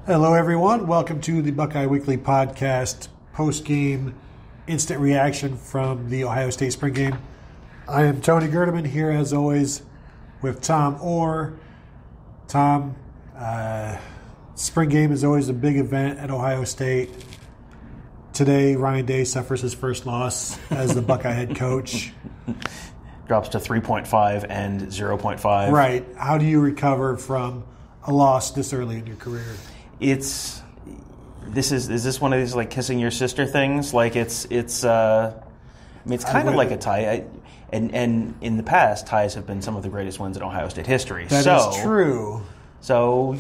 Hello, everyone. Welcome to the Buckeye Weekly Podcast post-game instant reaction from the Ohio State spring game. I am Tony Gerdeman here, as always, with Tom Orr. Tom, spring game is always a big event at Ohio State. Today, Ryan Day suffers his first loss as the Buckeye head coach. Drops to 3.5 and 0.5. Right. How do you recover from a loss this early in your career? Is this one of these like kissing your sister things? Like it's kind of like a tie. And in the past, ties have been some of the greatest wins in Ohio State history. That is true. So,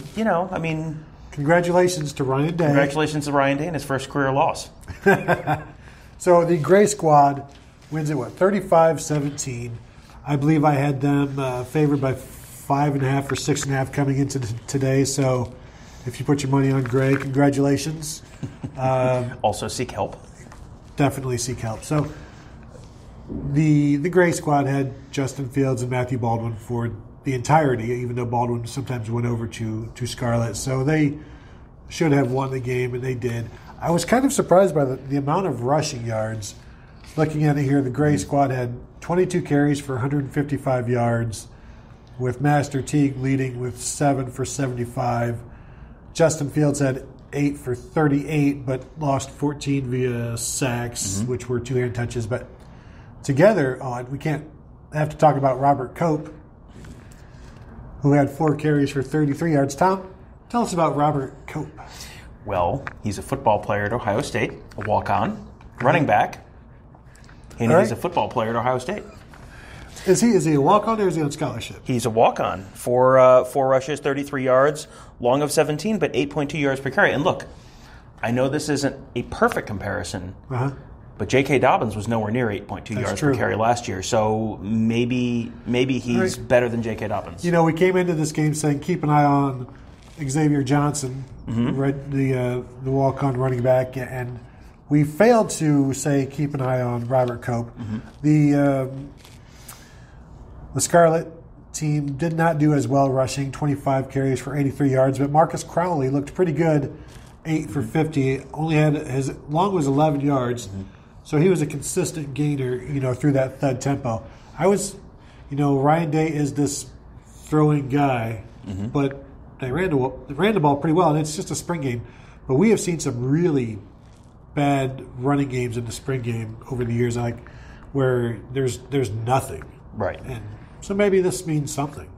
congratulations to Ryan Day. Congratulations to Ryan Day and his first career loss. So the Gray Squad wins it, 35-17. I believe I had them favored by 5.5 or 6.5 coming into today. So if you put your money on Gray, congratulations. Also seek help. Definitely seek help. So the Gray Squad had Justin Fields and Matthew Baldwin for the entirety, even though Baldwin sometimes went over to Scarlett. So they should have won the game, and they did. I was kind of surprised by the amount of rushing yards. Looking at it here, the Gray Squad had 22 carries for 155 yards, with Master Teague leading with 7 for 75. Justin Fields had 8 for 38, but lost 14 via sacks, which were 2 hand touches. But together, we can't have to talk about Robert Cope, who had 4 carries for 33 yards. Tom, tell us about Robert Cope. Well, he's a football player at Ohio State, a walk-on, running back, and he's a football player at Ohio State. Is he a walk-on or is he on scholarship? He's a walk-on. 4 rushes, 33 yards, long of 17, but 8.2 yards per carry. And look, I know this isn't a perfect comparison, but J.K. Dobbins was nowhere near 8.2 yards per carry last year. So maybe he's better than J.K. Dobbins. You know, we came into this game saying keep an eye on Xavier Johnson, the walk-on running back, and we failed to say keep an eye on Robert Cope. The Scarlet team did not do as well rushing, 25 carries for 83 yards, but Marcus Crowley looked pretty good, 8 for 50. Only had his long was 11 yards, so he was a consistent gainer, through that thud tempo. Ryan Day is this throwing guy, but they ran the ball pretty well, and it's just a spring game. But we have seen some really bad running games in the spring game over the years, where there's nothing. Right. And so maybe this means something.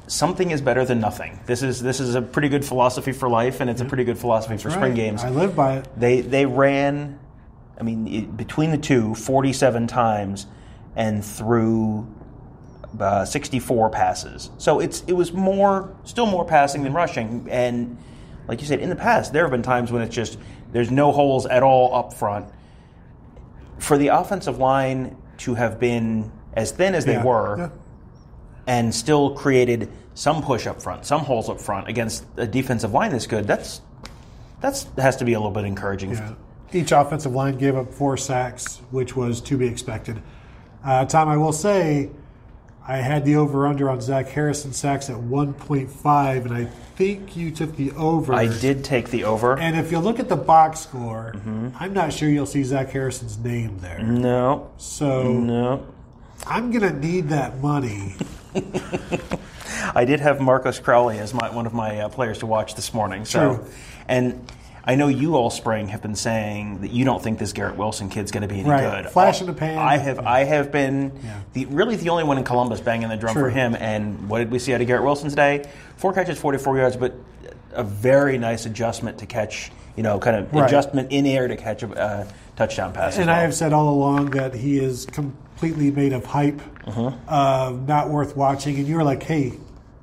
Something is better than nothing. This is a pretty good philosophy for life, and it's a pretty good philosophy for spring games. I live by it. They ran, between the two, 47 times and threw 64 passes. So it was still more passing than rushing. And like you said, in the past, there have been times when it's just there's no holes at all up front. For the offensive line to have been as thin as they were and still created some push up front, some holes up front against a defensive line that's good, that has to be a little bit encouraging. Yeah. Each offensive line gave up 4 sacks, which was to be expected. Tom, I will say I had the over-under on Zach Harrison sacks at 1.5, and I think you took the over. I did take the over. And if you look at the box score, I'm not sure you'll see Zach Harrison's name there. No. So I'm going to need that money. I did have Marcus Crowley as one of my players to watch this morning. True. And I know you all spring have been saying that you don't think this Garrett Wilson kid's going to be any good. Flash in the pan. I have been the only one in Columbus banging the drum for him. And what did we see out of Garrett Wilson today? 4 catches, 44 yards, but a very nice adjustment to catch, adjustment in air to catch a touchdown pass. And I have said all along that he is completely made of hype, not worth watching. And you were like, hey,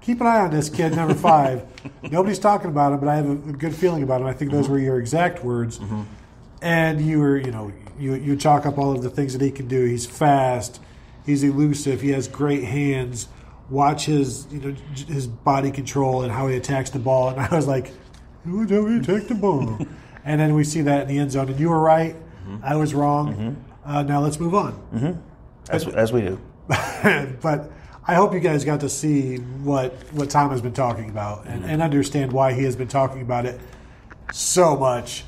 keep an eye on this kid, number 5. Nobody's talking about him, but I have a good feeling about him. I think those were your exact words. And you were, you chalk up all of the things that he can do. He's fast. He's elusive. He has great hands. Watch his body control and how he attacks the ball. And I was like, how do we attack the ball? And then we see that in the end zone. And you were right. I was wrong. Now let's move on. As we do. But I hope you guys got to see what Tom has been talking about and understand why he has been talking about it so much.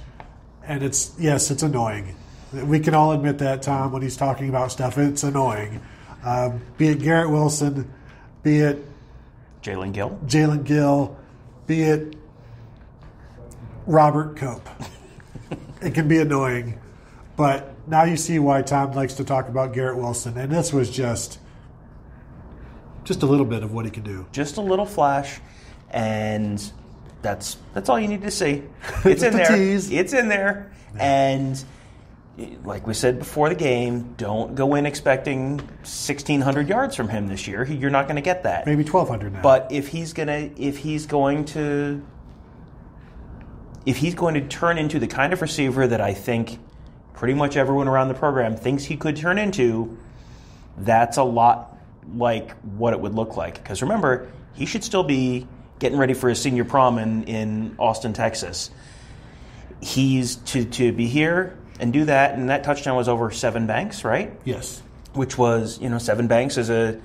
And it's annoying. We can all admit that, Tom, when he's talking about stuff, it's annoying. Be it Garrett Wilson, be it Jalen Gill, be it Robert Cope. It can be annoying. But now you see why Tom likes to talk about Garrett Wilson. And this was just a little bit of what he can do. Just a little flash, and that's all you need to see. It's in there. Tease. It's in there. Yeah. And like we said before the game, don't go in expecting 1,600 yards from him this year. You're not going to get that. Maybe 1,200 now. But if he's going to turn into the kind of receiver that I think pretty much everyone around the program thinks he could turn into, that's a lot like what it would look like. Because remember, he should still be getting ready for his senior prom in Austin, Texas. He's to be here and do that, and that touchdown was over Seven Banks, right? Yes. Which was, Seven Banks is a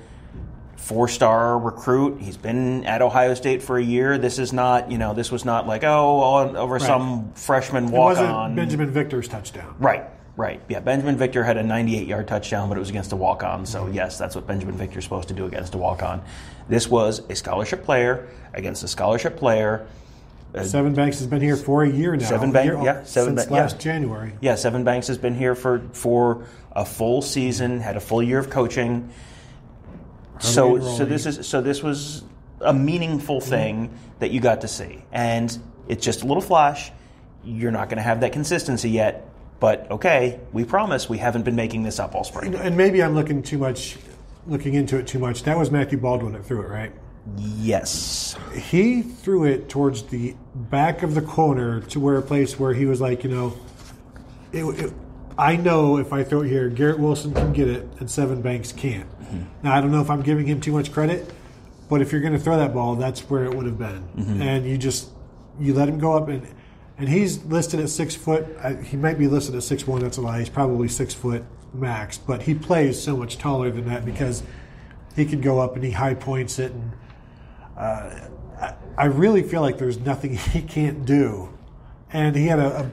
4-star recruit. He's been at Ohio State for a year. This is not, this was not like, over some freshman walk-on. It wasn't Benjamin Victor's touchdown. Right. Yeah, Benjamin Victor had a 98-yard touchdown, but it was against a walk-on. So, yes, that's what Benjamin Victor's supposed to do against a walk-on. This was a scholarship player against a scholarship player. Seven Banks has been here for a year now. Since last January. Yeah, Seven Banks has been here for a full season, had a full year of coaching. So this was a meaningful thing that you got to see. And it's just a little flash. You're not going to have that consistency yet. But, okay, we promise we haven't been making this up all spring. And maybe I'm looking into it too much. That was Matthew Baldwin that threw it, right? Yes. He threw it towards the back of the corner to a place where he was like, I know if I throw it here, Garrett Wilson can get it and Seven Banks can't. Mm-hmm. Now, I don't know if I'm giving him too much credit, but if you're going to throw that ball, that's where it would have been. Mm-hmm. And you let him go up, and he's listed at 6 foot. He might be listed at 6'1", that's a lie. He's probably 6 foot max, but he plays so much taller than that because he can go up and he high points it. And I really feel like there's nothing he can't do. And he had a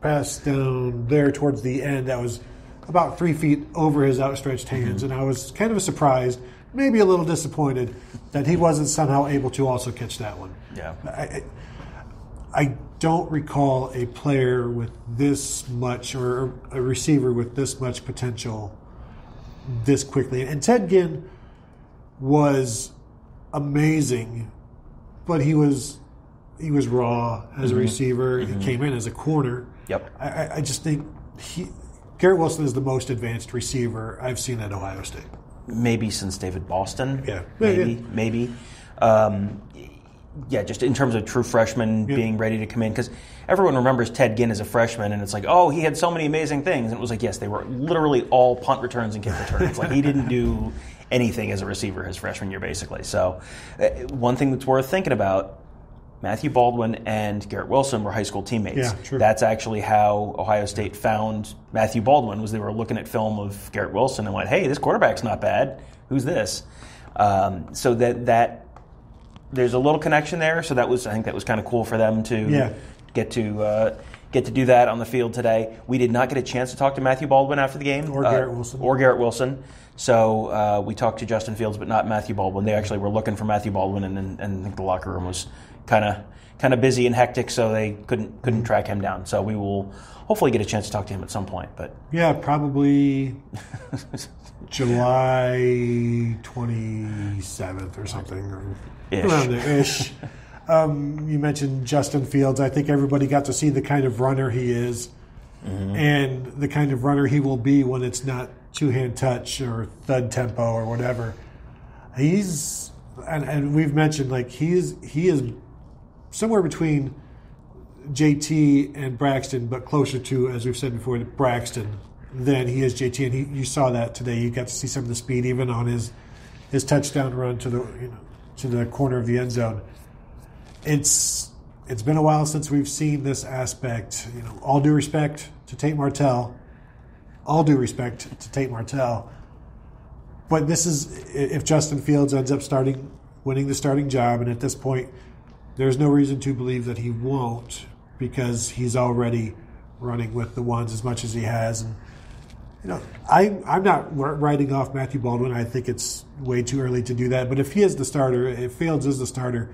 pass down there towards the end that was about 3 feet over his outstretched hands, and I was kind of surprised, maybe a little disappointed, that he wasn't somehow able to also catch that one. Yeah. I don't recall a player with this much, or a receiver with this much potential this quickly. And Ted Ginn was amazing, but he was raw as a receiver. Mm-hmm. He came in as a corner. Yep. I just think Garrett Wilson is the most advanced receiver I've seen at Ohio State. Maybe since David Boston. Yeah. Maybe. Just in terms of true freshmen being ready to come in, because everyone remembers Ted Ginn as a freshman, and it's like, oh, he had so many amazing things, and it was like, yes, they were literally all punt returns and kick returns. Like, he didn't do anything as a receiver his freshman year, basically. So, one thing that's worth thinking about: Matthew Baldwin and Garrett Wilson were high school teammates. Yeah, true. That's actually how Ohio State found Matthew Baldwin. Was they were looking at film of Garrett Wilson and went, hey, this quarterback's not bad. Who's this? So that. There's a little connection there, so I think that was kind of cool for them to get to do that on the field today. We did not get a chance to talk to Matthew Baldwin after the game, or Garrett Wilson. So we talked to Justin Fields, but not Matthew Baldwin. They actually were looking for Matthew Baldwin, and I think the locker room was kind of busy and hectic, so they couldn't track him down. So we will hopefully get a chance to talk to him at some point. But yeah, probably July 27th or something. Around there-ish. You mentioned Justin Fields. I think everybody got to see the kind of runner he is, and the kind of runner he will be when it's not two-hand touch or thud tempo or whatever. And we've mentioned, like, he is somewhere between JT and Braxton, but closer to, as we've said before, Braxton than he is JT. And you saw that today. You got to see some of the speed even on his touchdown run to the corner of the end zone. It's been a while since we've seen this aspect. All due respect to Tate Martell. But But this is if Justin Fields ends up winning the starting job, and at this point, there's no reason to believe that he won't, because he's already running with the ones as much as he has. And I'm not writing off Matthew Baldwin. I think it's way too early to do that. But if he is the starter, if Fields is the starter,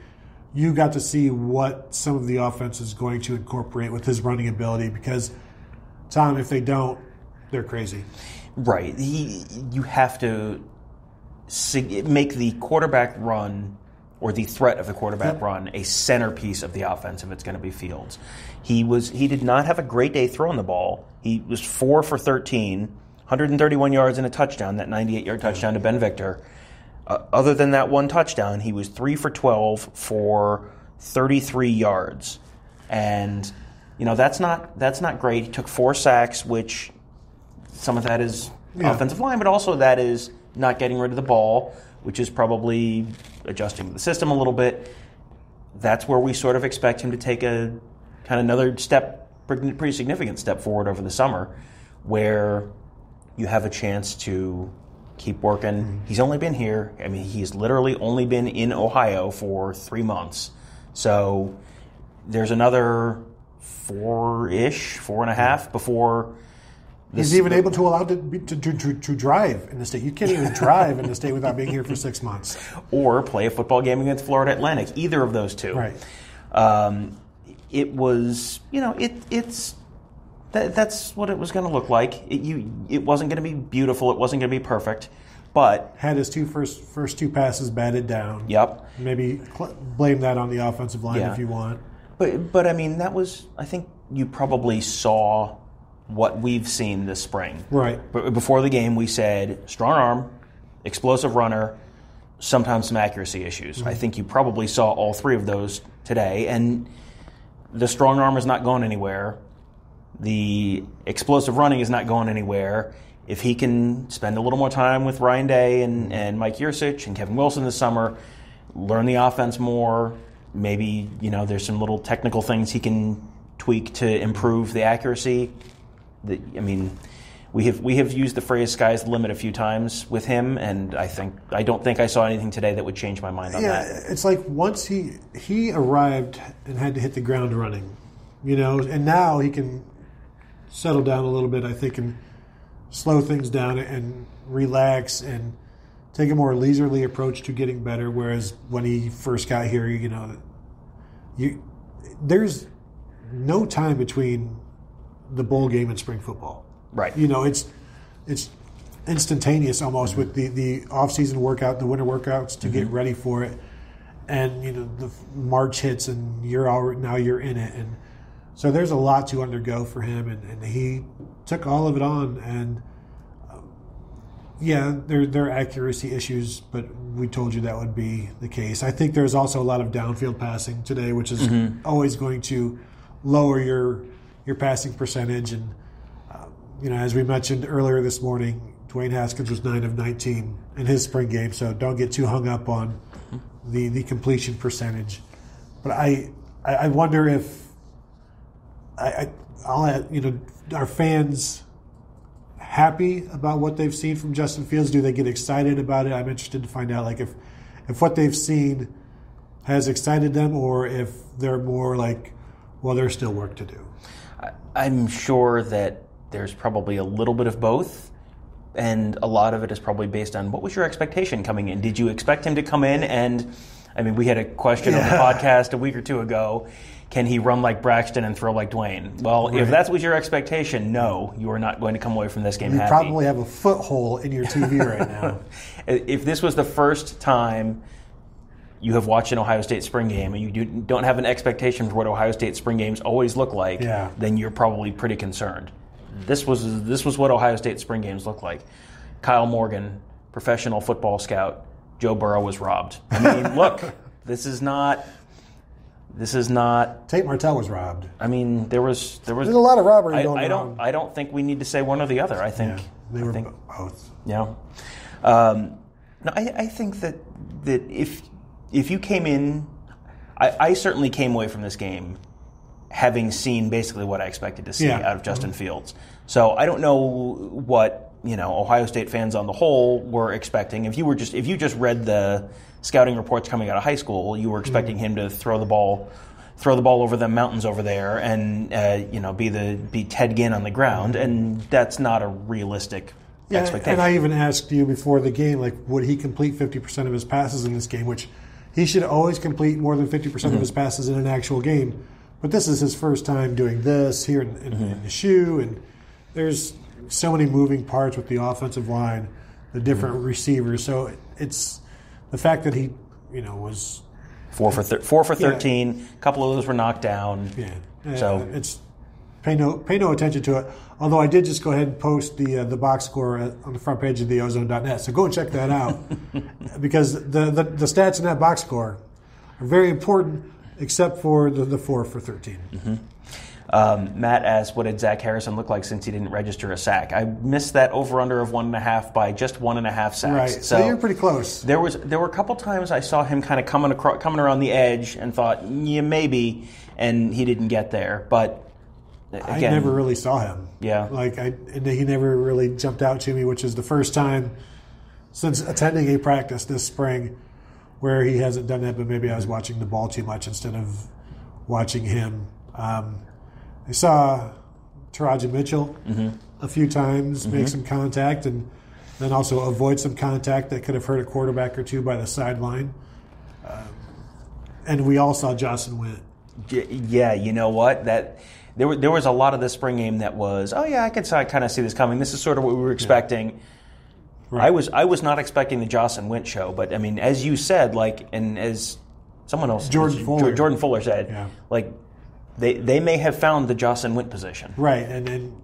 you got to see what some of the offense is going to incorporate with his running ability. Because, Tom, if they don't, they're crazy. Right. You have to make the quarterback run, or the threat of the quarterback run, a centerpiece of the offense if it's going to be Fields. He did not have a great day throwing the ball. He was 4 for 13, 131 yards and a touchdown, that 98-yard touchdown to Ben Victor. Other than that one touchdown, he was 3 for 12 for 33 yards. And, that's not great. He took 4 sacks, which some of that is offensive line, but also that is not getting rid of the ball, which is probably adjusting the system a little bit. That's where we sort of expect him to take a kind of another step, pretty significant step forward over the summer, where you have a chance to keep working. Mm-hmm. He's only been here. I mean, he's literally only been in Ohio for 3 months. So there's another 4.5 before he's even able to allow to drive in the state. You can't even drive in the state without being here for 6 months. Or play a football game against Florida Atlantic. Either of those two. Right. It was, that's what it was going to look like. It wasn't going to be beautiful. It wasn't going to be perfect. But had his first two passes batted down. Yep. Maybe blame that on the offensive line if you want. But I mean, that was, I think you probably saw what we've seen this spring. Right. But before the game, we said strong arm, explosive runner, sometimes some accuracy issues. Mm-hmm. I think you probably saw all 3 of those today. And the strong arm is not going anywhere. The explosive running is not going anywhere. If he can spend a little more time with Ryan Day and Mike Yurcich and Kevin Wilson this summer, learn the offense more, maybe, there's some little technical things he can tweak to improve the accuracy. We have used the phrase "sky's the limit" a few times with him, and I don't think I saw anything today that would change my mind on that. Yeah, it's like once he arrived and had to hit the ground running, and now he can settle down a little bit, I think, and slow things down and relax and take a more leisurely approach to getting better. Whereas when he first got here, there's no time between the bowl game and spring football. Right. It's instantaneous almost with the off-season workout, the winter workouts to get ready for it. And, the March hits and now you're in it. And so there's a lot to undergo for him, and he took all of it on. And, there are accuracy issues, but we told you that would be the case. I think there's also a lot of downfield passing today, which is always going to lower your passing percentage. And, as we mentioned earlier this morning, Dwayne Haskins was 9 of 19 in his spring game, so don't get too hung up on the completion percentage. But I wonder if are fans happy about what they've seen from Justin Fields? Do they get excited about it? I'm interested to find out, if what they've seen has excited them, or if they're more like, well, there's still work to do. I'm sure that there's probably a little bit of both, and a lot of it is probably based on what was your expectation coming in. Did you expect him to come in and, we had a question on the podcast a week or two ago, can he run like Braxton and throw like Dwayne? Well, if that was your expectation, no, you are not going to come away from this game happy. You probably have a foothold in your TV right now. If this was the first time you have watched an Ohio State spring game and you don't have an expectation for what Ohio State spring games always look like, then you're probably pretty concerned. This was what Ohio State spring games look like. Kyle Morgan, professional football scout. Joe Burrow was robbed. Look, this is not. Tate Martell was robbed. There's a lot of robbery going on. I don't think we need to say one or the other. I think they were both. Yeah. No, I think that if you came in, I certainly came away from this game having seen basically what I expected to see out of Justin Fields. So I don't know what Ohio State fans on the whole were expecting. If you just read the scouting reports coming out of high school, you were expecting him to throw the ball over the mountains over there and be Ted Ginn on the ground, and that's not a realistic expectation. And I even asked you before the game, like, would he complete 50% of his passes in this game, which he should always complete more than 50% of his passes in an actual game. But this is his first time doing this here in the shoe, and there's so many moving parts with the offensive line, the different receivers. So it's the fact that he, was 4 for 13. A couple of those were knocked down. Yeah. So it's pay no attention to it. Although I did just go ahead and post the box score on the front page of theozone.net. So go and check that out because the stats in that box score are very important, except for the 4 for 13. Matt asked, what did Zach Harrison look like since he didn't register a sack? I missed that over-under of 1.5 by just 1.5 sacks. Right, so you're pretty close. There were a couple times I saw him kind of coming around the edge and thought, yeah, maybe, and he didn't get there. But again, I never really saw him. Yeah. And he never really jumped out to me, which is the first time since attending a practice this spring where he hasn't done that, but maybe I was watching the ball too much instead of watching him. I saw Taraji Mitchell a few times make some contact and then also avoid some contact that could have hurt a quarterback or two by the sideline. And we all saw Jocelyn Wint. Yeah, you know what? There was a lot of the spring game that was, I could kind of see this coming. This is sort of what we were expecting. Right. I was not expecting the Jocelyn Wint show, but I mean, as you said, and as someone else, Jordan Fuller said, They may have found the Jocelyn Wint position. Right, and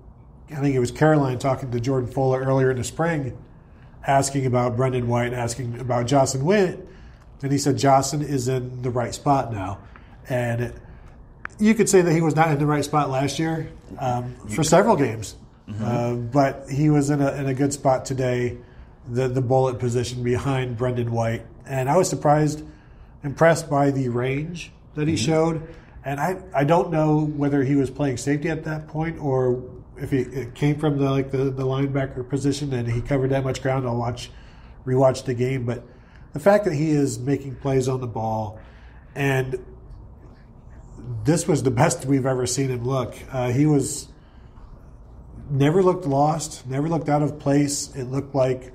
I think it was Caroline talking to Jordan Fuller earlier in the spring, asking about Brendan White, asking about Jocelyn Wint, and he said Jocelyn is in the right spot now. And you could say that he was not in the right spot last year for several games, but he was in a good spot today, the bullet position behind Brendan White. And I was impressed by the range that he showed. And I don't know whether he was playing safety at that point or if it came from the linebacker position and he covered that much ground. I'll rewatch the game. But the fact that he is making plays on the ball, and this was the best we've ever seen him look. He was never looked lost, never looked out of place. It looked like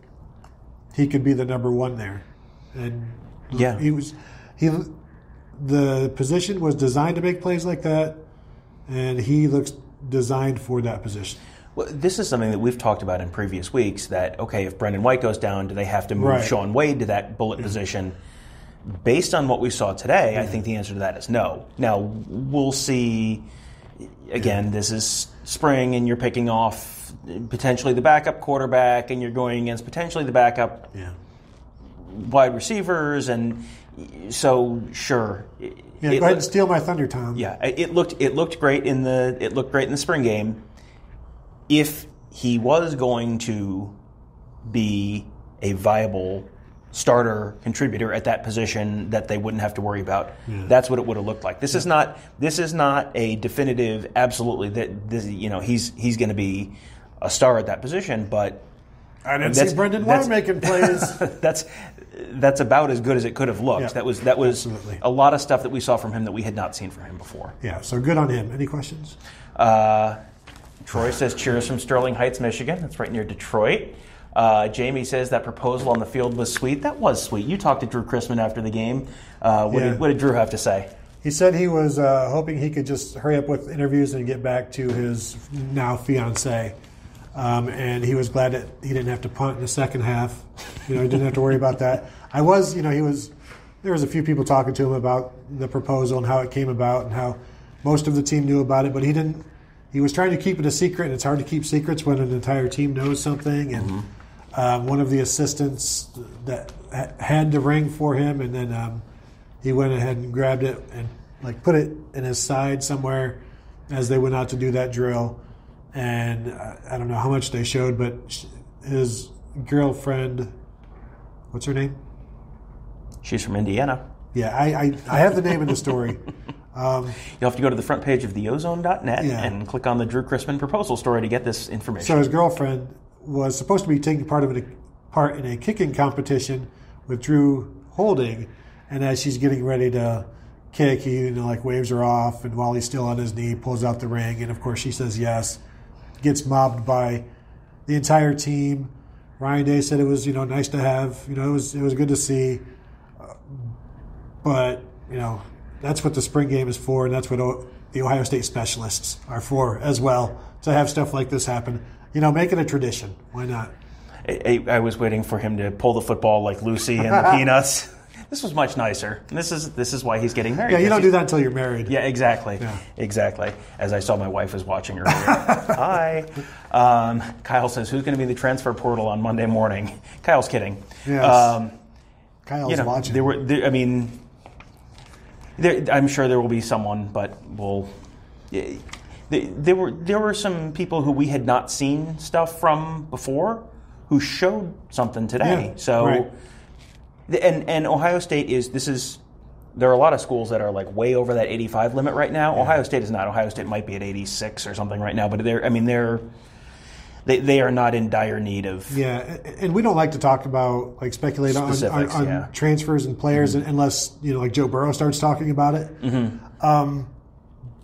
he could be the number one there. And the position was designed to make plays like that, and he looks designed for that position. Well, this is something that we've talked about in previous weeks, that, if Brendan White goes down, do they have to move Sean Wade to that bullet position? Based on what we saw today, I think the answer to that is no. Now, we'll see. Again, this is spring, and you're picking off potentially the backup quarterback, and you're going against potentially the backup wide receivers, and so sure. Go ahead and steal my thunder, Tom. Yeah, it looked great in the spring game. If he was going to be a viable starter contributor at that position that they wouldn't have to worry about, that's what it would have looked like. This is not a definitive absolutely that this, he's going to be a star at that position, but I didn't see Brendan White making plays. That's about as good as it could have looked. Yeah, that was absolutely a lot of stuff that we saw from him that we had not seen from him before. Yeah, so good on him. Any questions? Troy says, cheers from Sterling Heights, Michigan. That's right near Detroit. Jamie says that proposal on the field was sweet. That was sweet. You talked to Drew Chrisman after the game. What did Drew have to say? He said he was hoping he could just hurry up with interviews and get back to his now fiancée. And he was glad that he didn't have to punt in the second half. He didn't have to worry about that. There was a few people talking to him about the proposal and how it came about and how most of the team knew about it, but he didn't. He was trying to keep it a secret, and it's hard to keep secrets when an entire team knows something. And one of the assistants that had the ring for him, and then he went ahead and grabbed it and put it in his side somewhere as they went out to do that drill. And I don't know how much they showed, but his girlfriend, what's her name? She's from Indiana. Yeah, I have the name in the story. You'll have to go to the front page of theozone.net and click on the Drew Chrisman proposal story to get this information. So his girlfriend was supposed to be taking part in a kicking competition with Drew Holding, and as she's getting ready to kick, he waves her off, and while he's still on his knee, pulls out the ring, and of course she says yes. Gets mobbed by the entire team. Ryan Day said it was nice to have, it was good to see, but that's what the spring game is for, and that's what the Ohio State specialists are for as well, to have stuff like this happen. Make it a tradition. Why not? I was waiting for him to pull the football like Lucy and the Peanuts. This was much nicer. This is why he's getting married. Yeah, you don't do that until you're married. Yeah, exactly. Yeah. Exactly. As I saw my wife was watching earlier. Hi. Kyle says, who's going to be the transfer portal on Monday morning? Kyle's kidding. Yes. Kyle's watching. I'm sure there will be someone, but there were some people who we had not seen stuff from before who showed something today. Yeah, so. Right. And Ohio State there are a lot of schools that are way over that 85 limit right now. Yeah. Ohio State is not. Ohio State might be at 86 or something right now, but they are not in dire need of. Yeah, and we don't like to talk about speculate on transfers and players unless Joe Burrow starts talking about it. Mm-hmm.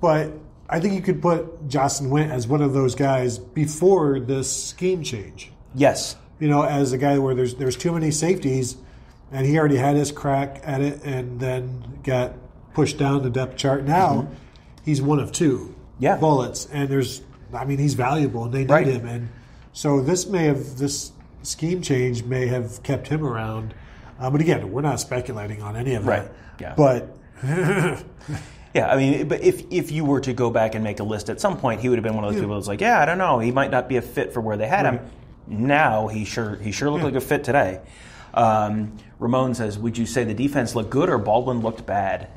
But I think you could put Jocelyn Wint as one of those guys before this scheme change. Yes, as a guy where there's too many safeties. And he already had his crack at it and then got pushed down the depth chart. Now he's one of two bullets. And he's valuable and they need him. And so this scheme change may have kept him around. But again, we're not speculating on any of that. Right. Yeah. But yeah, but if you were to go back and make a list at some point, he would have been one of those people that's I don't know, he might not be a fit for where they had him. Now he sure looked like a fit today. Ramon says, would you say the defense looked good or Baldwin looked bad?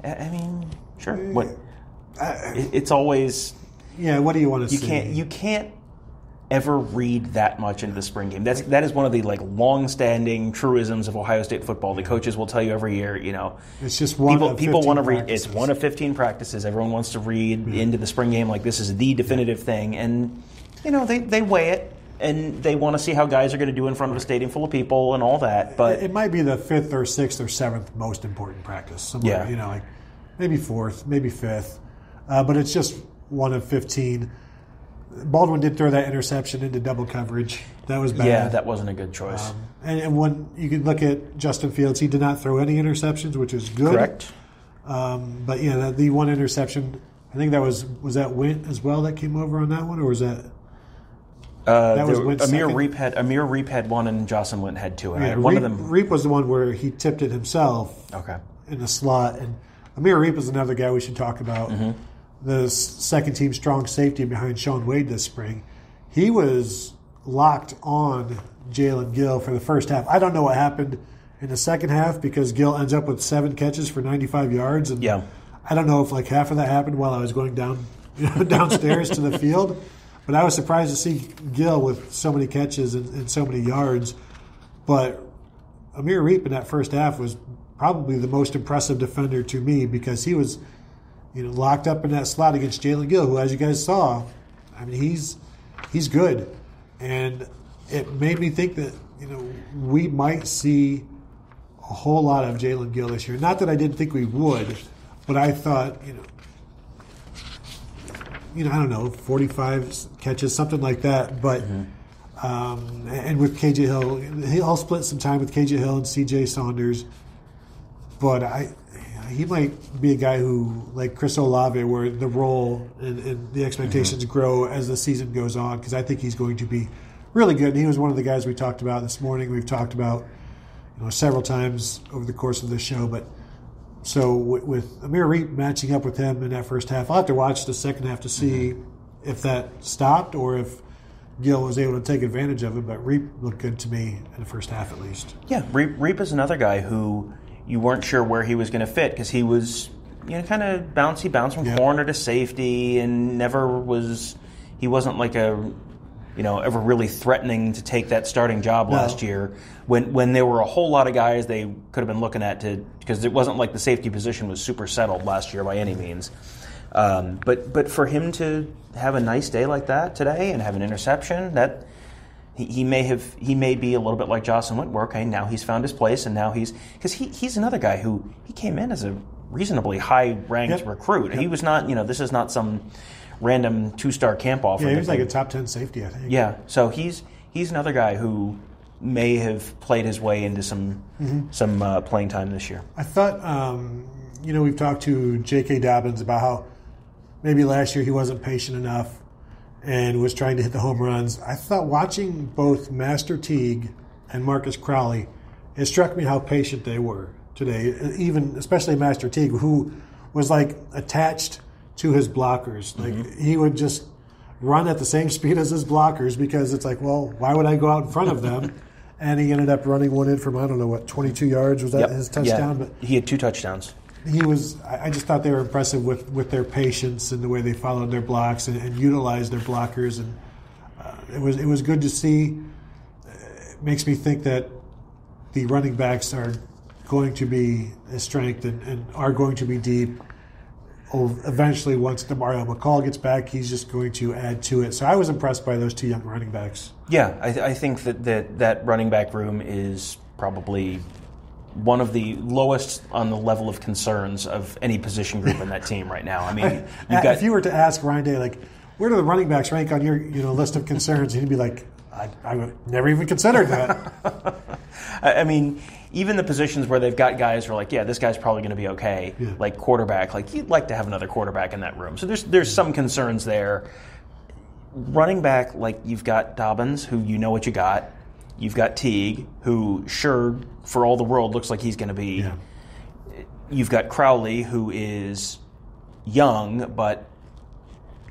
Sure. It's always... Yeah, what do you want to say? You can't ever read that much into the spring game. That is one of the long-standing truisms of Ohio State football. The coaches will tell you every year, It's just people want to read. It's one of 15 practices. Everyone wants to read into the spring game like this is the definitive thing. And, they weigh it. And they want to see how guys are going to do in front of a stadium full of people and all that. But it might be the 5th or 6th or 7th most important practice. Somewhere, maybe 4th, maybe 5th. But it's just one of 15. Baldwin did throw that interception into double coverage. That was bad. Yeah, that wasn't a good choice. And when you can look at Justin Fields, he did not throw any interceptions, which is good. Correct. But the one interception, I think that was that Wint as well that came over on that one, or was that? Amir Reap had one and Jocelyn Wint had two. And one of them. Reap was the one where he tipped it himself. Okay. In the slot, and Amir Reap is another guy we should talk about. Mm-hmm. The second team strong safety behind Sean Wade this spring. He was locked on Jalen Gill for the first half. I don't know what happened in the second half because Gill ends up with 7 catches for 95 yards, and I don't know if half of that happened while I was going downstairs to the field. But I was surprised to see Gill with so many catches and so many yards. But Amir Reap in that first half was probably the most impressive defender to me because he was, locked up in that slot against Jalen Gill, who, as you guys saw, he's good. And it made me think that, we might see a whole lot of Jalen Gill this year. Not that I didn't think we would, but I thought, I don't know, 45 catches, something like that. But and with KJ Hill, I'll split some time with KJ Hill and CJ Saunders. But he might be a guy who, like Chris Olave, where the role and the expectations grow as the season goes on, because I think he's going to be really good. And he was one of the guys we talked about this morning. We've talked about several times over the course of this show, but. So with Amir Reap matching up with him in that first half, I'll have to watch the second half to see if that stopped or if Gill was able to take advantage of it. But Reap looked good to me in the first half at least. Yeah, Reap is another guy who you weren't sure where he was going to fit because he was kind of bounced from corner to safety and he wasn't ever really threatening to take that starting job last year when there were a whole lot of guys they could have been looking at because it wasn't like the safety position was super settled last year by any means. But for him to have a nice day like that today and have an interception, that he may be a little bit like Jocelyn Whitworth. Okay, now he's found his place, and now because he's another guy who he came in as a reasonably high-ranked recruit. He was not, this is not some random 2-star camp offer. Yeah, he was like a top 10 safety, I think. Yeah, so he's another guy who may have played his way into some playing time this year. I thought, we've talked to J.K. Dobbins about how maybe last year he wasn't patient enough and was trying to hit the home runs. I thought watching both Master Teague and Marcus Crowley, it struck me how patient they were today, even especially Master Teague, who was like attached to his blockers. Like he would just run at the same speed as his blockers because it's like, well, why would I go out in front of them? And he ended up running one in from, 22 yards? Was that his touchdown? Yeah. But he had 2 touchdowns. I just thought they were impressive with their patience and the way they followed their blocks and utilized their blockers. And it was good to see. It makes me think that the running backs are going to be a strength and are going to be deep. Eventually, once Demario McCall gets back, he's just going to add to it. So I was impressed by those 2 young running backs. Yeah, I think that running back room is probably one of the lowest on the level of concerns of any position group in that team right now. I mean, if you were to ask Ryan Day, like, where do the running backs rank on your list of concerns, he'd be like, I would never even considered that. I mean, even the positions where they've got guys who are like, yeah, this guy's probably going to be okay, like quarterback, like you'd like to have another quarterback in that room. So there's some concerns there. Running back, like you've got Dobbins, who you know what you got. You've got Teague, who sure, for all the world, looks like he's going to be. Yeah. You've got Crowley, who is young, but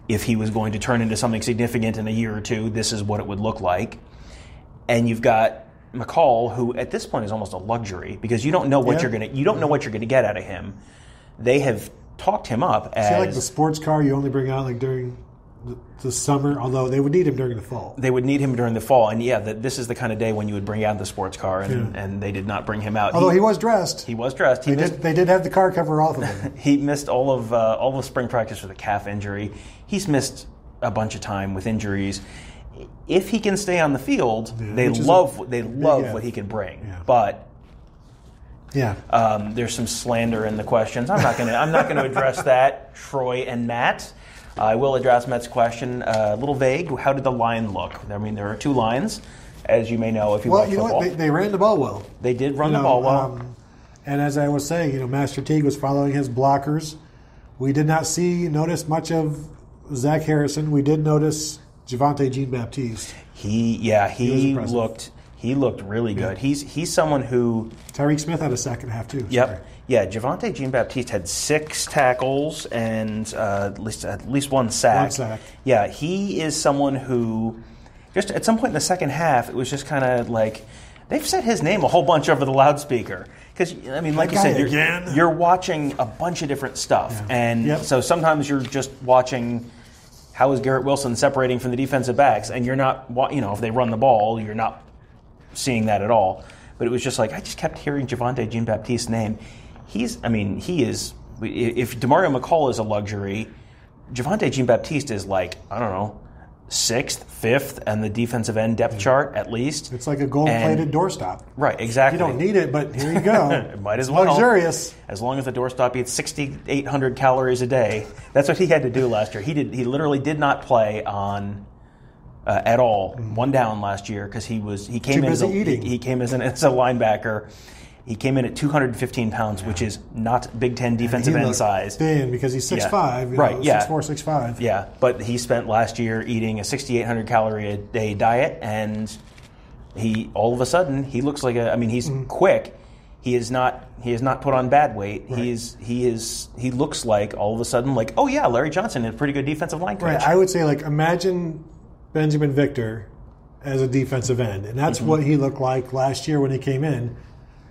if he was going to turn into something significant in a year or two, this is what it would look like. And you've got McCall, who at this point is almost a luxury because you don't know what you're going to get out of him. They have talked him up as like the sports car you only bring out like during the summer, although they would need him during the fall. They would need him during the fall, and this is the kind of day when you would bring out the sports car, and they did not bring him out. Although he was dressed. He was dressed. They did have the car cover off of him. He missed all of spring practice with a calf injury. He's missed a bunch of time with injuries. If he can stay on the field, they love what he can bring. Yeah. But there's some slander in the questions. I'm not going to address that, Troy and Matt. I will address Matt's question. A little vague. How did the line look? I mean, there are 2 lines, as you may know if you watch football. What? They ran the ball well. They did run the ball well. And as I was saying, Master Teague was following his blockers. We did not notice much of Zach Harrison. We did notice Javonte Jean-Baptiste. He looked really good. He's someone who Tyreek Smith had a sack and a half too. Yep. Sorry. Yeah, Javonte Jean-Baptiste had 6 tackles and at least 1 sack. 1 sack. Yeah, he is someone who just at some point in the second half, it was just kind of like they've said his name a whole bunch over the loudspeaker. Because, I mean, like you said, you're watching a bunch of different stuff. Yeah. And so sometimes you're just watching how is Garrett Wilson separating from the defensive backs, and you're not, if they run the ball, you're not seeing that at all. But it was just like, I just kept hearing Javonte Jean-Baptiste's name. He is, if Demario McCall is a luxury, Javonte Jean-Baptiste is like, I don't know, 6th, 5th, and the defensive end depth chart at least. It's like a gold-plated doorstop. Right, exactly. You don't need it, but here you go. Might as well. Luxurious. As long as the doorstop eats 6,800 calories a day. That's what he had to do last year. He literally did not play on at all. One down last year because he came in as a linebacker. He came in at 215 pounds, which is not Big Ten defensive end size. Thin because he's 6'5", right? 6'4", 6'5". Yeah, but he spent last year eating a 6,800 calorie a day diet, and he all of a sudden he looks like he's quick. He is not put on bad weight. Right. He looks like all of a sudden like, oh yeah, Larry Johnson is a pretty good defensive line coach. Right. I would say like imagine Benjamin Victor as a defensive end, and that's what he looked like last year when he came in.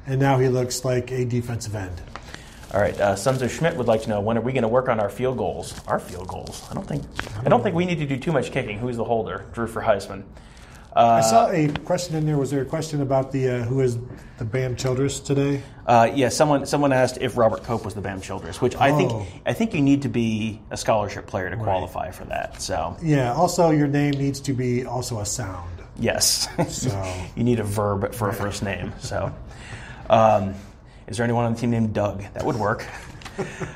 And now he looks like a defensive end. All right, Sons of Schmidt would like to know, when are we going to work on our field goals? Our field goals? I don't think we need to do too much kicking. Who's the holder? Drew for Heisman. I saw a question in there. Was there a question about who is the Bam Childress today? Yeah, someone asked if Robert Cope was the Bam Childress, which I think you need to be a scholarship player to qualify for that. So yeah. Also, your name needs to be also a sound. Yes. So you need a verb for a first name. So, is there anyone on the team named Doug? That would work.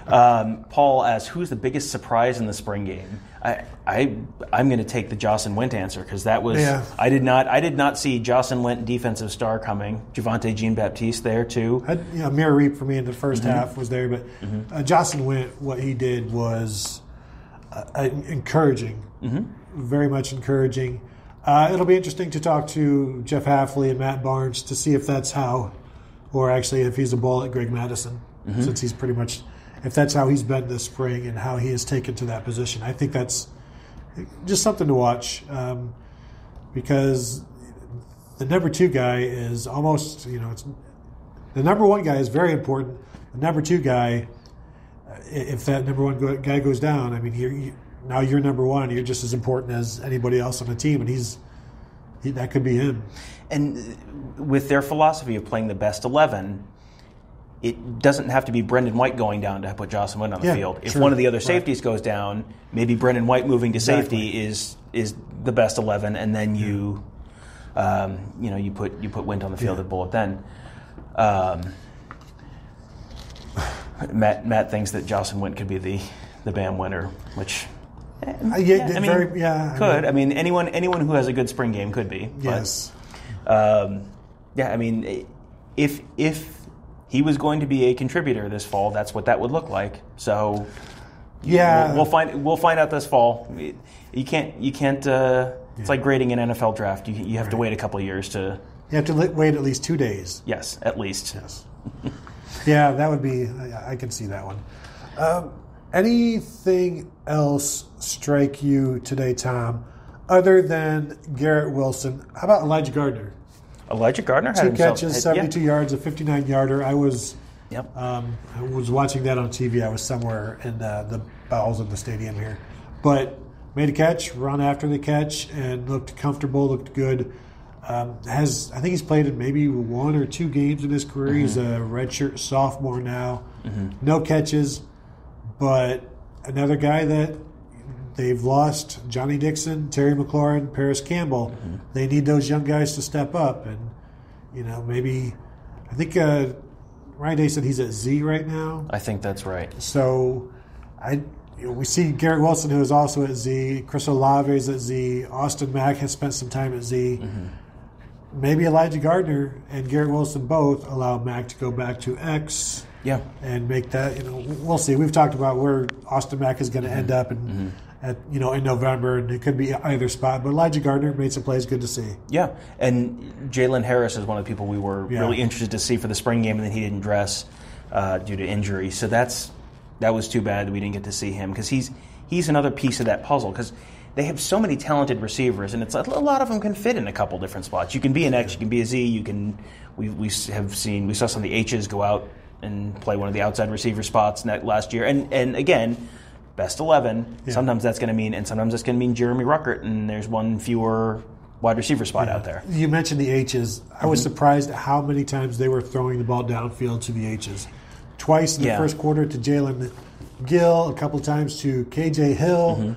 Paul asks, who's the biggest surprise in the spring game? I'm going to take the Jocelyn Wint answer because that was I did not see Jocelyn Wint, defensive star, coming. Javante Jean-Baptiste there too. Amir Reap for me in the first half was there, but Jocelyn Wint, what he did was encouraging, very much encouraging. It'll be interesting to talk to Jeff Hafley and Matt Barnes to see if that's how, or actually if he's a ball at Greg Madison, since he's pretty much, if that's how he's been this spring and how he has taken to that position. I think that's just something to watch because the number 2 guy is almost, the number 1 guy is very important. The number 2 guy, if that number 1 guy goes down, I mean, now you're number 1. You're just as important as anybody else on the team, and that could be him. And with their philosophy of playing the best 11, it doesn't have to be Brendan White going down to put Jocelyn Wint on the field. If one of the other safeties goes down, maybe Brendan White moving to safety is the best 11, and then you put Wint on the field at Bullet then. Matt thinks that Jocelyn Wint could be the BAM winner, which. Could. I mean, anyone who has a good spring game could be. Yes. But, I mean, if he was going to be a contributor this fall, that's what that would look like. So, we'll find out this fall. You can't. It's like grading an NFL draft. You have to wait a couple of years to. You have to wait at least 2 days. Yes, at least. Yes. Yeah, that would be. I can see that one. Anything else strike you today, Tom, other than Garrett Wilson? How about Elijah Gardner? Elijah Gardner had 2 catches, 72 yards, a 59-yarder. I was watching that on TV. I was somewhere in the bowels of the stadium here. But made a catch, run after the catch, and looked comfortable, looked good. I think he's played in maybe 1 or 2 games in his career. He's a redshirt sophomore now. No catches. But another guy that they've lost, Johnny Dixon, Terry McLaurin, Paris Campbell. They need those young guys to step up. And, maybe I think Ryan Day said he's at Z right now. I think that's right. So we see Garrett Wilson, who is also at Z. Chris Olave is at Z. Austin Mack has spent some time at Z. Maybe Elijah Gardner and Garrett Wilson both allow Mack to go back to X. Yeah, and make that. We'll see. We've talked about where Austin Mack is going to end up, in November, and it could be either spot. But Elijah Gardner made some plays. Good to see. Yeah, and Jalen Harris is one of the people we were really interested to see for the spring game, and then he didn't dress due to injury. So that was too bad that we didn't get to see him because he's another piece of that puzzle because they have so many talented receivers, and it's a lot of them can fit in a couple different spots. You can be an X, you can be a Z. You can. We saw some of the H's go out and play one of the outside receiver spots last year. And again, best 11, sometimes that's going to mean, and sometimes that's going to mean Jeremy Ruckert, and there's one fewer wide receiver spot out there. You mentioned the H's. I was surprised at how many times they were throwing the ball downfield to the H's. Twice in the first quarter to Jalen Gill, a couple times to KJ Hill.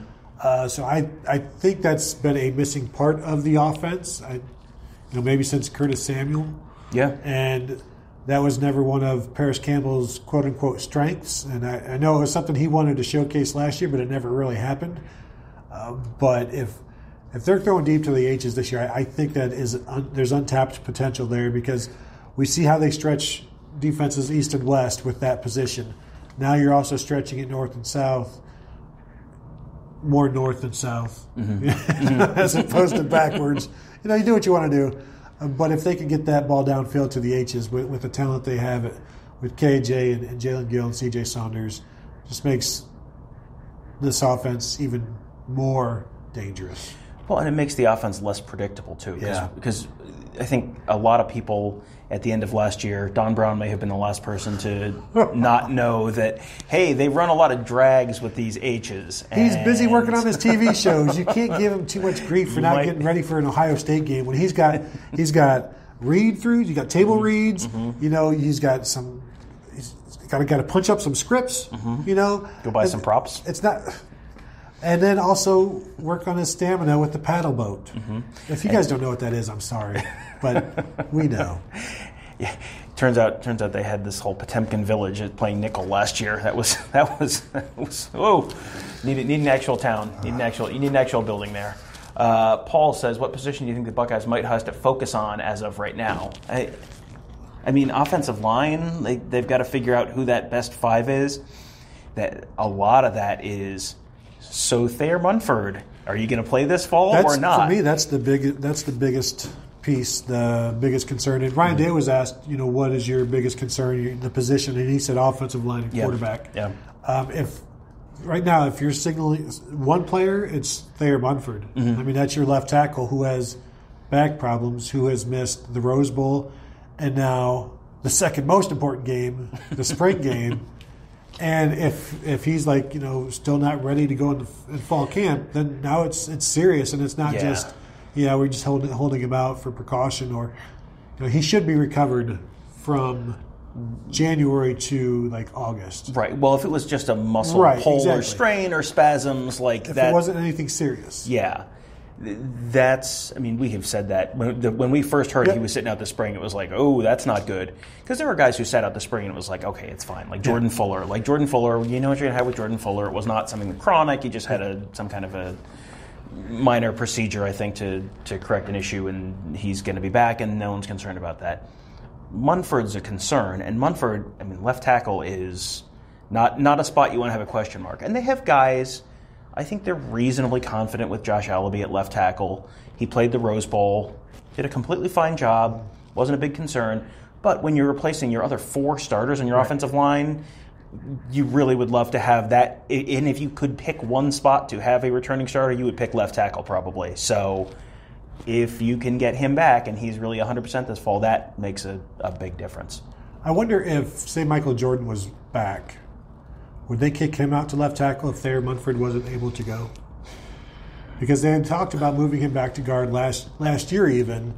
So I think that's been a missing part of the offense. Maybe since Curtis Samuel. Yeah. And that was never one of Paris Campbell's quote-unquote strengths. And I know it was something he wanted to showcase last year, but it never really happened. But if they're throwing deep to the H's this year, I think that there's untapped potential there because we see how they stretch defenses east and west with that position. Now you're also stretching it north and south, more north than south, as opposed to backwards. You do what you want to do. But if they can get that ball downfield to the H's with the talent they have with KJ and Jalen Gill and CJ Saunders, just makes this offense even more dangerous. Well, and it makes the offense less predictable, too. Because I think a lot of people at the end of last year, Don Brown may have been the last person to not know that, hey, they run a lot of drags with these H's. He's busy working on his TV shows. You can't give him too much grief for not getting ready for an Ohio State game when he's got read-throughs, you got table reads, he's got to punch up some scripts, Go buy some props. It's not... And then also work on his stamina with the paddle boat. Mm-hmm. If you guys don't know what that is, I'm sorry, but we know. Yeah, turns out they had this whole Potemkin village playing nickel last year. That was need an actual town. You need an actual building there. Paul says, what position do you think the Buckeyes might have to focus on as of right now? I mean, offensive line, they've got to figure out who that best five is. That a lot of that is Thayer Munford. Are you going to play this fall or not? For me, that's the biggest piece, the biggest concern. And Ryan Day was asked, what is your biggest concern, the position, and he said offensive line and quarterback. Yeah. If you're signaling one player, it's Thayer Munford. Mm-hmm. I mean, that's your left tackle who has back problems, who has missed the Rose Bowl, and now the second most important game, the spring game. And if he's still not ready to go in fall camp, then now it's serious, and it's not just we're just holding him out for precaution, or he should be recovered from January to August. Right. Well, if it was just a muscle pull or strain or spasms if it wasn't anything serious. Yeah. We have said that. When we first heard he was sitting out this spring, it was like, oh, that's not good. Because there were guys who sat out the spring and it was like, okay, it's fine. Jordan Fuller. Jordan Fuller, you know what you're going to have with Jordan Fuller. It was not something chronic. He just had some kind of a minor procedure, I think, to correct an issue, and he's going to be back, and no one's concerned about that. Munford's a concern, and Munford, left tackle is not a spot you want to have a question mark. And they have guys... I think they're reasonably confident with Josh Allaby at left tackle. He played the Rose Bowl, did a completely fine job, wasn't a big concern. But when you're replacing your other four starters on your offensive line, you really would love to have that. And if you could pick one spot to have a returning starter, you would pick left tackle probably. So if you can get him back and he's really 100% this fall, that makes a big difference. I wonder if, say, Michael Jordan was back, would they kick him out to left tackle if Thayer Munford wasn't able to go? Because they had talked about moving him back to guard last year even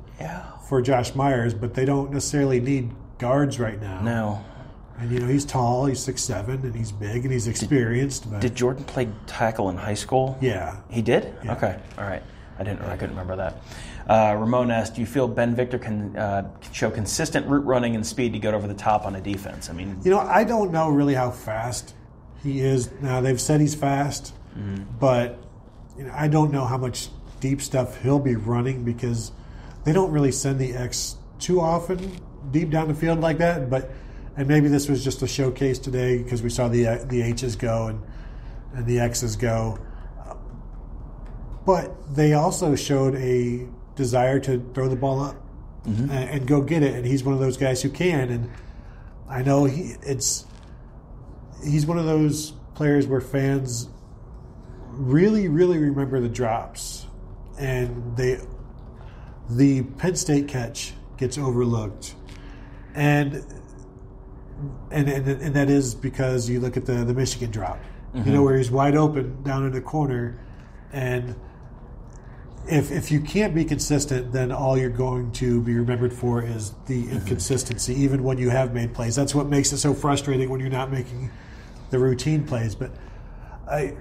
for Josh Myers, but they don't necessarily need guards right now. No. And, he's tall, he's 6'7", and he's big, and he's experienced. Did Jordan play tackle in high school? Yeah. He did? Yeah. Okay. All right. I couldn't remember that. Ramon asked, do you feel Ben Victor can show consistent route running and speed to get over the top on a defense? I don't know really how fast he is. Now, they've said he's fast, but I don't know how much deep stuff he'll be running because they don't really send the X too often deep down the field like that. And maybe this was just a showcase today because we saw the H's go and the X's go. But they also showed a desire to throw the ball up and go get it. And he's one of those guys who can. And I know he's one of those players where fans really, really remember the drops. And the Penn State catch gets overlooked. And that is because you look at the Michigan drop, where he's wide open down in the corner. And if you can't be consistent, then all you're going to be remembered for is the inconsistency, even when you have made plays. That's what makes it so frustrating when you're not making the routine plays. But I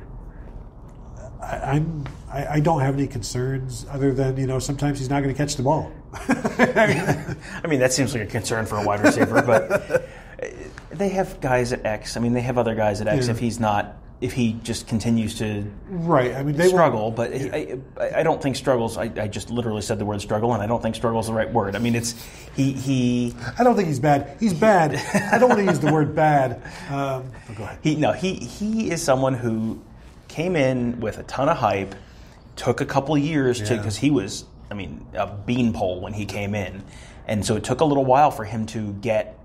don't have any concerns other than sometimes he's not going to catch the ball. That seems like a concern for a wide receiver, but they have guys at X. They have other guys at X if he just continues to they struggle. But I don't think struggles. I just literally said the word struggle, and I don't think struggle is the right word. It's he. I don't think he's bad. He's bad. I don't want to use the word bad. Go ahead. He is someone who came in with a ton of hype, took a couple years because he was a beanpole when he came in, and so it took a little while for him to get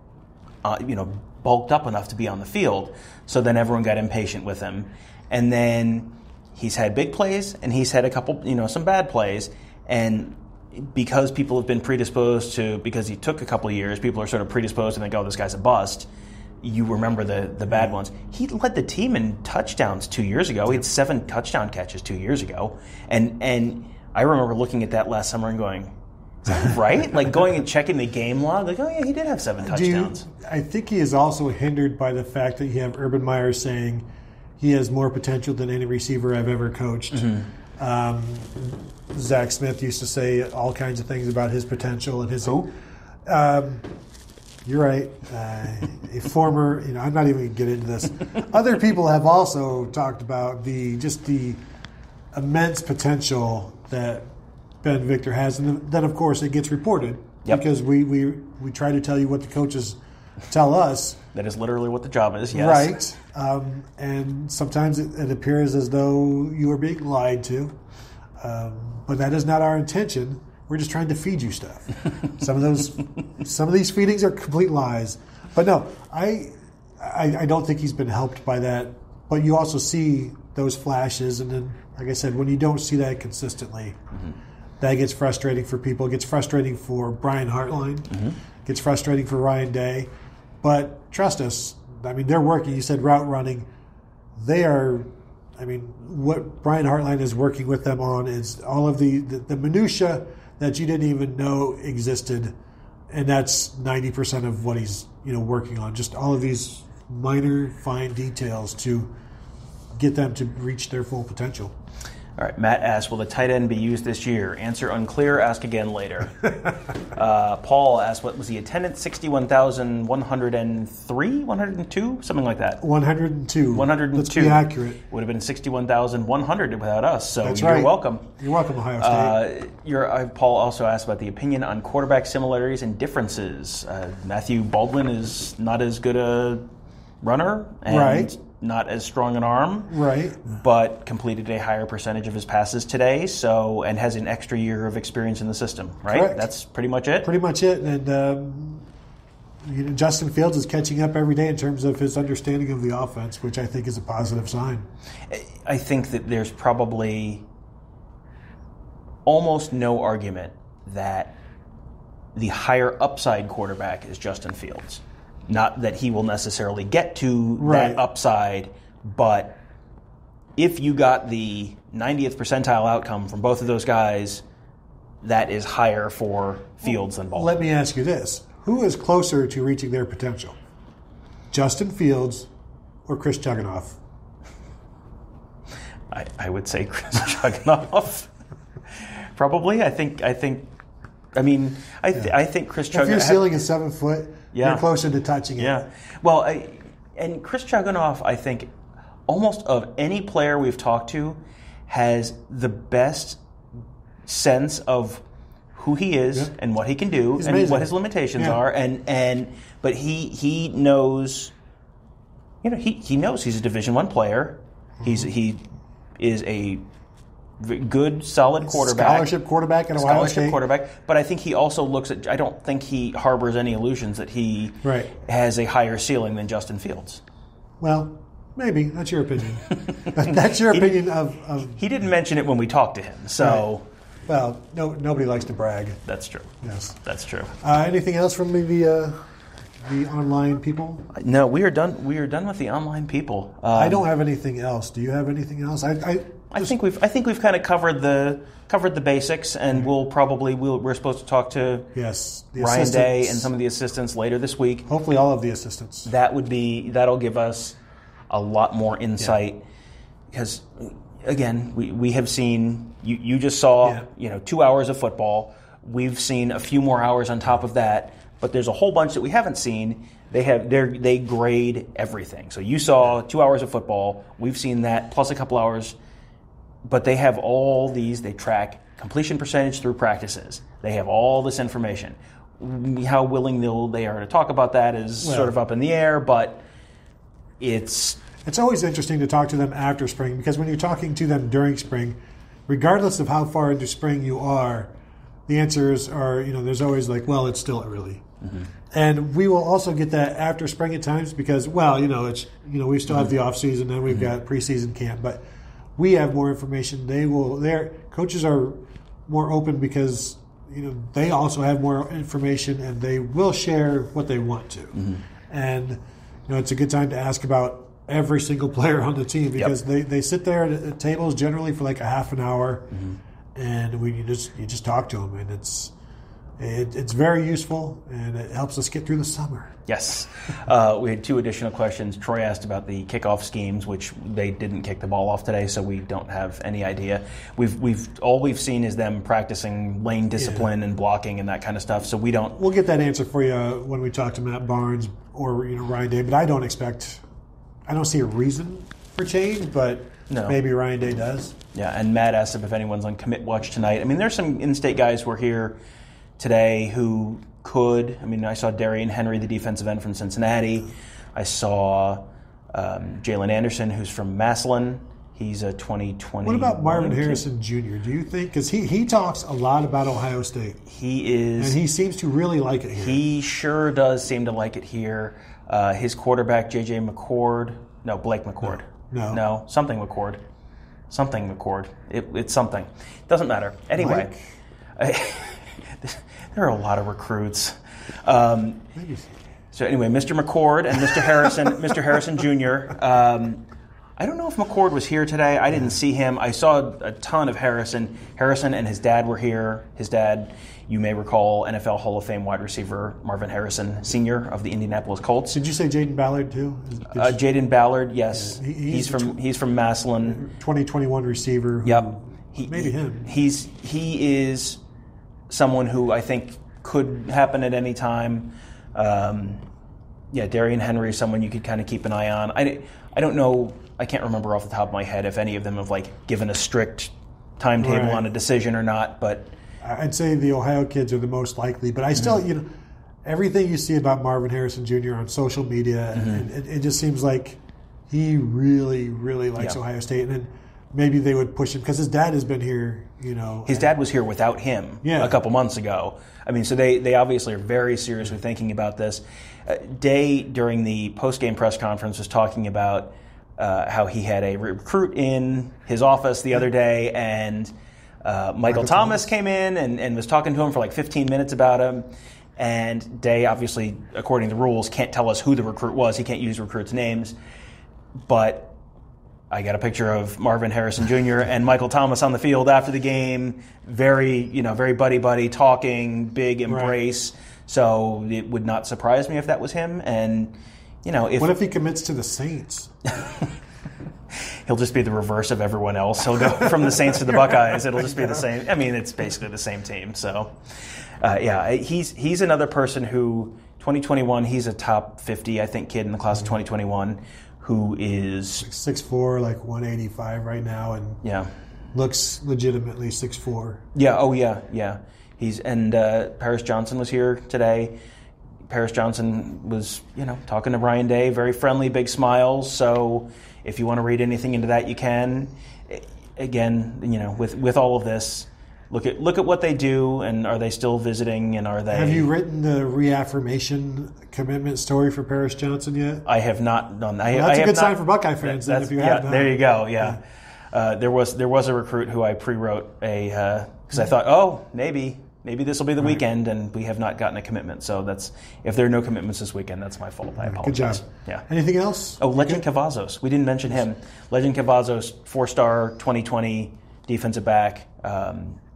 bulked up enough to be on the field. So then everyone got impatient with him. And then he's had big plays and he's had a couple, some bad plays. And because people have been predisposed to, because he took a couple of years, people are sort of predisposed to think, oh, this guy's a bust. You remember the bad ones. He led the team in touchdowns 2 years ago. He had 7 touchdown catches 2 years ago. And I remember looking at that last summer and going, is that right? Going and checking the game log, oh yeah, he did have 7 touchdowns. I think he is also hindered by the fact that you have Urban Meyer saying he has more potential than any receiver I've ever coached. Zach Smith used to say all kinds of things about his potential and his. Who? You're right. A former, I'm not even going to get into this. Other people have also talked about the immense potential that Ben Victor has, and then of course it gets reported because we try to tell you what the coaches tell us. That is literally what the job is. Yes. Right. And sometimes it appears as though you are being lied to, but that is not our intention. We're just trying to feed you stuff. Some of these feedings are complete lies. But no, I don't think he's been helped by that. But you also see those flashes, and then, like I said, when you don't see that consistently, that gets frustrating for people. It gets frustrating for Brian Hartline. It gets frustrating for Ryan Day. But trust us, I mean, they're working. You said route running. They are. I mean, what Brian Hartline is working with them on is all of the minutia that you didn't even know existed, and that's 90% of what he's working on. Just all of these minor, fine details to get them to reach their full potential. All right, Matt asks, will the tight end be used this year? Answer unclear, ask again later. Paul asks, what was the attendance? 61,103? 102? Something like that. 102. 102. Let's be accurate. Would have been 61,100 without us, so That's you're right. welcome. You're welcome, Ohio State. Paul also asked about the opinion on quarterback similarities and differences. Matthew Baldwin is not as good a runner and not as strong an arm, but completed a higher percentage of his passes today, and has an extra year of experience in the system, right? Correct. That's pretty much it? Pretty much it. And Justin Fields is catching up every day in terms of his understanding of the offense, which I think is a positive sign. I think that there's probably almost no argument that the higher upside quarterback is Justin Fields. Not that he will necessarily get to that upside, but if you got the 90th percentile outcome from both of those guys, that is higher for Fields than Baldwin. Let me ask you this. Who is closer to reaching their potential? Justin Fields or Chris Chuganoff? I would say Chris Chuganoff. Probably. I think Chris Chuganoff. If your ceiling is 7 foot, you're closer to touching it. Yeah. Well, and Chris Chuganoff, I think, almost of any player we've talked to, has the best sense of who he is and what he can do and what his limitations are. But he knows, he knows he's a Division I player. He is a good, solid quarterback. Scholarship quarterback at Ohio State. But I think he also looks at, I don't think he harbors any illusions that he has a higher ceiling than Justin Fields. Well, maybe. That's your opinion. That's your opinion of... He didn't mention it when we talked to him, so... Well, nobody likes to brag. That's true. Yes. That's true. Anything else from the online people? No, we are done. We are done with the online people. I don't have anything else. Do you have anything else? I think we've kind of covered the basics, and we're supposed to talk to Ryan Day and some of the assistants later this week. Hopefully, all of the assistants. That'll give us a lot more insight because, again, we have seen. You just saw 2 hours of football. We've seen a few more hours on top of that, but there's a whole bunch that we haven't seen. They grade everything. So you saw 2 hours of football. We've seen that plus a couple hours. But they have all these. They track completion percentage through practices. They have all this information. How willing they are to talk about that is sort of up in the air, but it's always interesting to talk to them after spring, because when you're talking to them during spring, regardless of how far into spring you are, the answers are, there's always like, well, it's still early. Mm-hmm. And we will also get that after spring at times because, it's we still have the off season and we've got preseason camp, but we have more information. Their coaches are more open because they also have more information and they will share what they want to. Mm-hmm. And it's a good time to ask about every single player on the team because they sit there at tables generally for like a half an hour, and you just talk to them, and It's very useful, and it helps us get through the summer. Yes. We had 2 additional questions. Troy asked about the kickoff schemes, which they didn't kick the ball off today, so we don't have any idea. We've seen is them practicing lane discipline and blocking and that kind of stuff. So we don't. We'll get that answer for you when we talk to Matt Barnes or Ryan Day. But I don't see a reason for change, but maybe Ryan Day does. Yeah, and Matt asked if anyone's on commit watch tonight. I mean, there's some in-state guys who are here today who could. I mean, I saw Darian Henry, the defensive end from Cincinnati. I saw Jalen Anderson, who's from Massillon. He's a 2020. What about Marvin Harrison Jr.? Do you think, because he talks a lot about Ohio State. He is. And he seems to really like it here. He sure does seem to like it here. His quarterback, Blake McCord. No, something McCord. It's something. Doesn't matter. Anyway. There are a lot of recruits. So anyway, Mr. McCord and Mr. Harrison Jr. I don't know if McCord was here today. I didn't see him. I saw a ton of Harrison. Harrison and his dad were here. His dad, you may recall, NFL Hall of Fame wide receiver Marvin Harrison, Sr. of the Indianapolis Colts. Did you say Jaden Ballard too? Jaden Ballard, yes. Yeah, he's from Massillon. 2021 receiver. Yep. Maybe him. He is someone who I think could happen at any time. Darian Henry is someone you could kind of keep an eye on. I don't know. I can't remember off the top of my head if any of them have given a strict timetable on a decision or not. But I'd say the Ohio kids are the most likely. But I still, everything you see about Marvin Harrison Jr. on social media, and it just seems like he really, really likes Ohio State. And then maybe they would push him because his dad has been here. His dad was here without him a couple months ago. I mean, so they obviously are very seriously thinking about this. Day, during the post-game press conference, was talking about how he had a recruit in his office the other day, and Michael Thomas came in and was talking to him for 15 minutes about him. And Day, obviously, according to the rules, can't tell us who the recruit was. He can't use recruits' names. But I got a picture of Marvin Harrison Jr. and Michael Thomas on the field after the game, very buddy talking, big embrace. Right. So it would not surprise me if that was him. And what if he commits to the Saints? He'll just be the reverse of everyone else. He'll go from the Saints to the Buckeyes. It'll just be the same. I mean, it's basically the same team. So he's another person who 2021. He's a top 50, I think, kid in the class of 2021. Who is 6'4", 185 right now, and looks legitimately 6'4". Yeah. Oh yeah. Paris Johnson was here today. Paris Johnson was talking to Ryan Day, very friendly, big smiles. So if you want to read anything into that, you can. Again, with all of this, look at what they do, and are they still visiting, and are they? Have you written the reaffirmation commitment story for Paris Johnson yet? I have not done that. Well, that's a good sign for Buckeye fans. Then, if you have not. There you go. Yeah. There was a recruit who I pre-wrote because I thought, maybe this will be the weekend, and we have not gotten a commitment. So if there are no commitments this weekend, that's my fault. I apologize. Good job. Yeah. Anything else? Oh, Legend Cavazos. We didn't mention him. Legend Cavazos, 4-star 2020 defensive back.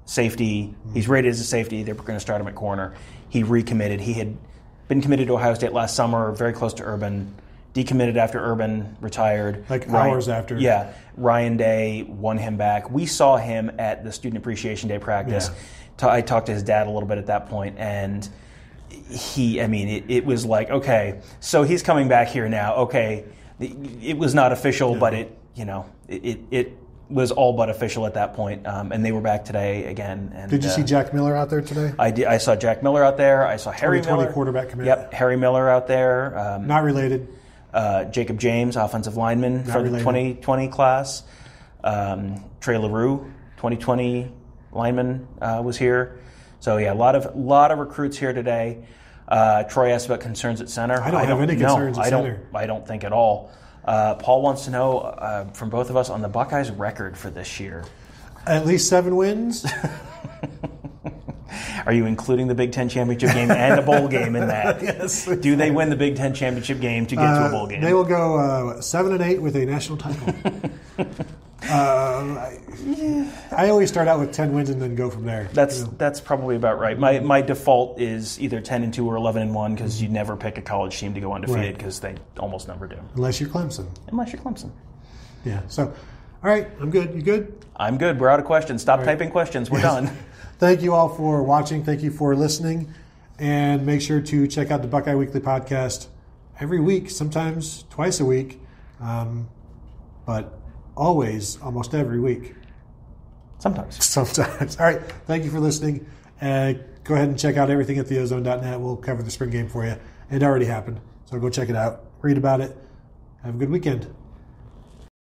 Safety. He's rated as a safety. They're going to start him at corner. He recommitted. He had been committed to Ohio State last summer, very close to Urban. Decommitted after Urban retired. Hours after. Yeah. Ryan Day won him back. We saw him at the Student Appreciation Day practice. Yeah. I talked to his dad a little bit at that point, and it was like, okay, so he's coming back here now. Okay. It was not official, but it was all but official at that point, and they were back today again. And, did you see Jack Miller out there today? I saw Jack Miller out there. I saw Harry Miller. Quarterback commit. Yep, Harry Miller out there. Not related. Jacob James, offensive lineman for the 2020 class. Trey LaRue, 2020 lineman, was here. So yeah, a lot of recruits here today. Troy asked about concerns at center. I don't have any concerns at center. I don't think at all. Paul wants to know from both of us on the Buckeyes' record for this year. At least 7 wins. Are you including the Big Ten championship game and a bowl game in that? Yes. Do they win the Big Ten championship game to get to a bowl game? They will go 7-8 with a national title. I always start out with 10 wins and then go from there. That's probably about right. My default is either 10-2 or 11-1 because you never pick a college team to go undefeated because they almost never do. Unless you're Clemson. Yeah. So, all right. I'm good. You good? I'm good. We're out of questions. Stop typing questions. We're done. Thank you all for watching. Thank you for listening. And make sure to check out the Buckeye Weekly podcast every week, sometimes twice a week, but always, almost every week. Sometimes. All right. Thank you for listening. Go ahead and check out everything at theozone.net. We'll cover the spring game for you. It already happened, so go check it out. Read about it. Have a good weekend.